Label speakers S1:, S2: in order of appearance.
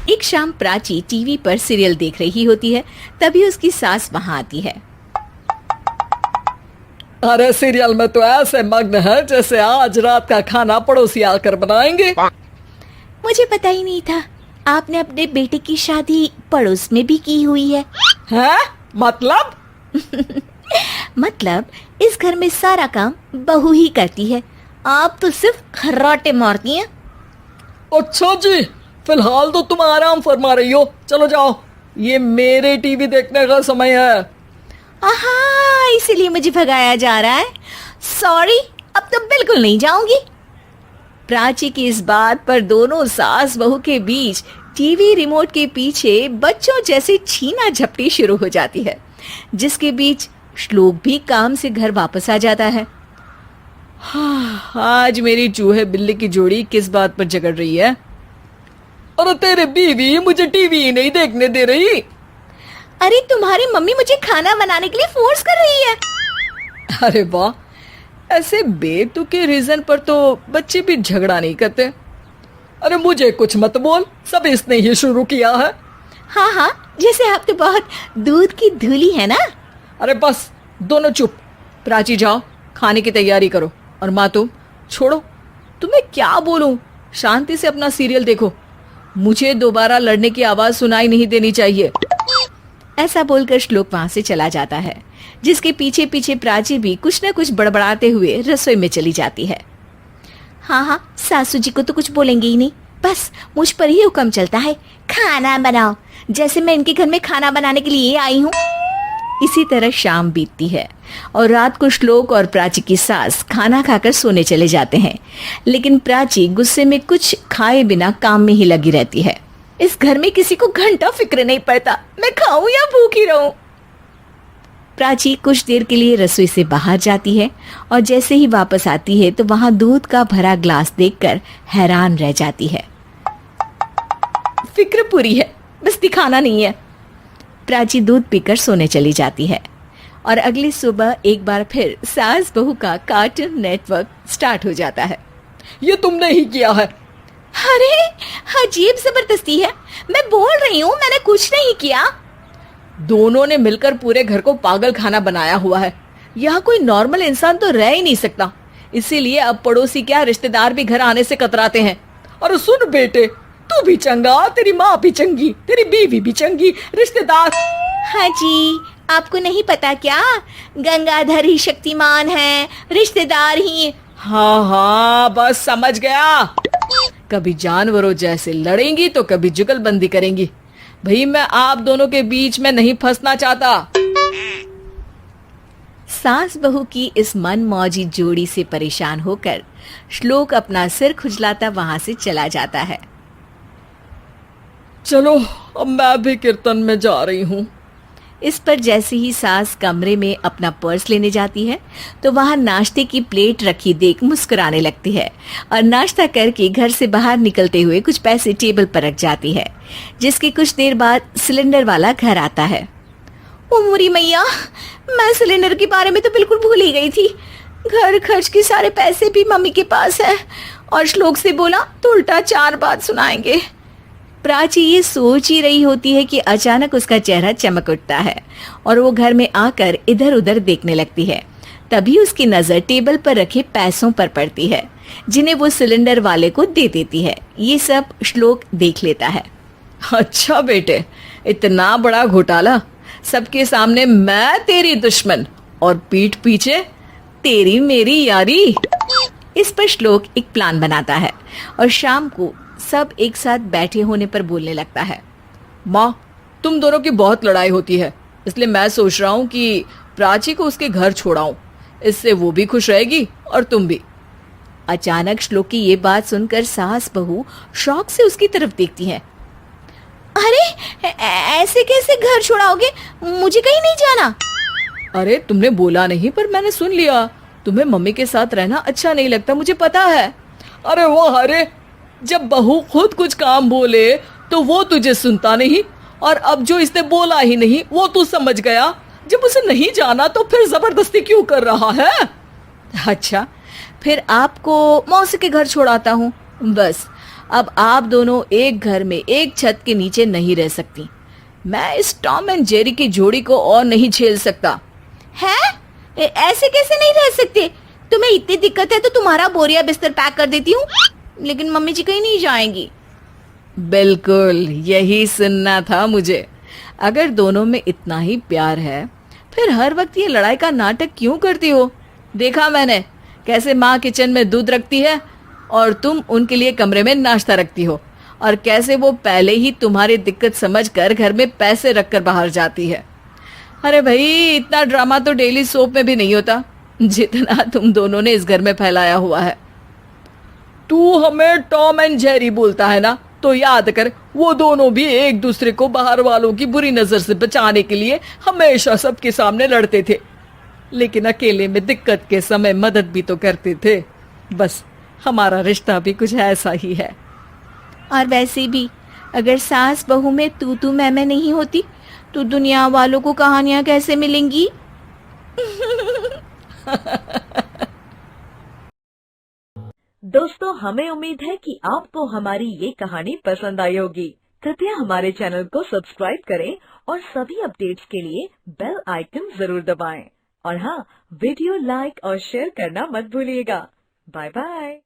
S1: एक शाम प्राची टीवी पर सीरियल देख रही होती है। तभी उसकी सास वहां आती है।
S2: अरे सीरियल में तो ऐसे मग्न है जैसे आज रात का खाना पड़ोसी आकर बनाएंगे।
S1: मुझे पता ही नहीं था आपने अपने बेटे की शादी पड़ोस में भी की हुई है।
S2: हैं? मतलब?
S1: मतलब इस घर में सारा काम बहू ही करती है, आप तो सिर्फ खर्राटे मारती हैं।
S2: अच्छा जी, फिलहाल तो तुम आराम फरमा रही हो, चलो जाओ, ये मेरे टीवी देखने का समय है।
S1: आहा, इसीलिए मुझे भगाया जा रहा है। सॉरी, अब तो बिल्कुल नहीं जाऊंगी। प्राची की इस बात पर दोनों सास बहू के बीच टीवी रिमोट के पीछे बच्चों जैसे छीना झपटी शुरू हो जाती है, जिसके बीच श्लोक भी काम से घर वापस आ जाता है।
S2: आज मेरी चूहे बिल्ली की जोड़ी किस बात पर झगड़ रही है? अरे तेरे बीवी मुझे टीवी ही नहीं देखने दे रही।
S1: अरे तुम्हारी मम्मी मुझे खाना बनाने के लिए फोर्स कर रही है।
S2: अरे वाह, ऐसे बेतुके रीजन पर तो बच्चे भी झगड़ा नहीं करते। अरे मुझे कुछ मत बोल, सब इसने ही शुरू किया है।
S1: हाँ हाँ, जैसे आप तो बहुत दूध की धूली है ना।
S2: अरे बस, दोनों चुप। प्राची जाओ, खाने की तैयारी करो। और माँ तुम छोड़ो, तुम्हें क्या बोलूं, शांति से अपना सीरियल देखो, मुझे दोबारा लड़ने की आवाज सुनाई नहीं देनी चाहिए।
S1: ऐसा बोलकर श्लोक वहां से चला जाता है, जिसके पीछे पीछे प्राची भी कुछ न कुछ बड़बड़ाते हुए रसोई में चली जाती है। हाँ हाँ, सासू जी को तो कुछ बोलेंगे ही नहीं, बस मुझ पर ही हुक्म चलता है, खाना बनाओ, जैसे मैं इनके घर में खाना बनाने के लिए आई हूँ। इसी तरह शाम बीतती है और रात को श्लोक और प्राची की सास खाना खाकर सोने चले जाते हैं, लेकिन प्राची गुस्से में कुछ खाए बिना काम में ही लगी रहती है। इस घर में किसी को घंटा फिक्र नहीं पड़ता, मैं खाऊं या भूखी रहूं। प्राची कुछ देर के लिए रसोई से बाहर जाती है और जैसे ही वापस आती है तो वहां दूध का भरा ग्लास देखकर हैरान रह जाती है। फिक्र पूरी है, बस दिखाना नहीं है। प्राची दूध पीकर सोने चली जाती है और अगली सुबह एक बार फिर सास बहू का कार्टून नेटवर्क स्टार्ट हो जाता है।
S2: ये तुमने ही किया है।
S1: अरे अजीब जबरदस्ती है, मैं बोल रही हूँ मैंने कुछ नहीं किया।
S2: दोनों ने मिलकर पूरे घर को पागल खाना बनाया हुआ है। यहाँ कोई नॉर्मल इंसान तो रह ही नहीं सकता, इसीलिए अब पड़ोसी क्या रिश्तेदार भी घर आने से कतराते हैं। और सुन बेटे, तू भी चंगा, तेरी माँ भी चंगी, तेरी बीवी भी चंगी, रिश्तेदार।
S1: हाँ जी, आपको नहीं पता क्या, गंगाधर ही शक्तिमान है, रिश्तेदार ही।
S2: हाँ हाँ, बस समझ गया। कभी जानवरों जैसे लड़ेंगी तो कभी जुगलबंदी करेंगी। भाई मैं आप दोनों के बीच में नहीं फंसना चाहता।
S1: सास बहू की इस मनमौजी जोड़ी से परेशान होकर श्लोक अपना सिर खुजलाता वहां से चला जाता है।
S2: चलो अब मैं भी कीर्तन में जा रही हूँ।
S1: इस पर जैसे ही सास कमरे में अपना पर्स लेने जाती है तो वहां नाश्ते की प्लेट रखी देख मुस्कुराने लगती है और नाश्ता करके घर से बाहर निकलते हुए कुछ पैसे टेबल पर रख जाती है, जिसके कुछ देर बाद सिलेंडर वाला घर आता है। ओ मोरी मैया, मैं सिलेंडर के बारे में तो बिल्कुल भूल ही गई थी। घर खर्च के सारे पैसे भी मम्मी के पास है और श्लोक से बोला तो उल्टा 4 बात सुनाएंगे। प्राची ये सोच ही रही होती है कि अचानक उसका चेहरा चमक उठता है और वो घर में आकर इधर उधर देखने लगती है। तभी उसकी नजर टेबल पर रखे पैसों पर पड़ती है, जिन्हें वो सिलेंडर वाले को दे देती है। ये सब श्लोक देख लेता है।
S2: अच्छा बेटे, इतना बड़ा घोटाला, सबके सामने मैं तेरी दुश्मन और पीठ पीछे तेरी मेरी यारी।
S1: इस पर श्लोक एक प्लान बनाता है और शाम को सब एक साथ बैठे होने पर बोलने लगता है।
S2: माँ, तुम दोनों की बहुत लड़ाई होती है, इसलिए मैं सोच रहा हूँ कि प्राची को उसके घर छोड़ाऊं, इससे वो भी खुश रहेगी और तुम भी।
S1: अचानक श्लोक की ये बात सुनकर सास बहू शौक से उसकी तरफ देखती हैं। अरे ऐसे कैसे घर छोड़ाओगे, मुझे कहीं नहीं जाना।
S2: अरे तुमने बोला नहीं पर मैंने सुन लिया, तुम्हें मम्मी के साथ रहना अच्छा नहीं लगता, मुझे पता है। अरे वो अरे, जब बहू खुद कुछ काम बोले तो वो तुझे सुनता नहीं, और अब जो इसने बोला ही नहीं वो तू समझ गया। जब उसे नहीं जाना तो फिर जबरदस्ती क्यों कर रहा है?
S1: अच्छा, फिर आपको मौसी के घर छोड़ाता हूँ, बस
S2: अब आप दोनों एक घर में एक छत के नीचे नहीं रह सकती। मैं इस टॉम एंड जेरी की जोड़ी को और नहीं झेल सकता।
S1: है? ऐसे कैसे नहीं रह सकते? तुम्हें इतनी दिक्कत है तो तुम्हारा बोरिया बिस्तर पैक कर देती हूँ, लेकिन मम्मी जी कहीं नहीं जाएंगी।
S2: बिल्कुल यही सुनना था मुझे। अगर दोनों में इतना ही प्यार है फिर हर वक्त ये लड़ाई का नाटक क्यों करती हो? देखा मैंने कैसे माँ किचन में दूध रखती है और तुम उनके लिए कमरे में नाश्ता रखती हो, और कैसे वो पहले ही तुम्हारी दिक्कत समझकर घर में पैसे रखकर बाहर जाती है। अरे भाई, इतना ड्रामा तो डेली सोप में भी नहीं होता जितना तुम दोनों ने इस घर में फैलाया हुआ है। तू हमें टॉम एंड जेरी बोलता है ना, तो याद कर वो दोनों भी एक दूसरे को बाहर वालों की बुरी नजर से बचाने के लिए हमेशा सबके सामने लड़ते थे, लेकिन अकेले में दिक्कत के समय मदद भी तो करते थे। बस हमारा रिश्ता भी कुछ ऐसा ही है।
S1: और वैसे भी अगर सास बहू में तू मैं नहीं होती तो दुनिया वालों को कहानियां कैसे मिलेंगी?
S3: दोस्तों, हमें उम्मीद है कि आपको हमारी ये कहानी पसंद आई होगी। कृपया हमारे चैनल को सब्सक्राइब करें और सभी अपडेट्स के लिए बेल आइकन जरूर दबाएं। और हाँ, वीडियो लाइक और शेयर करना मत भूलिएगा। Bye bye.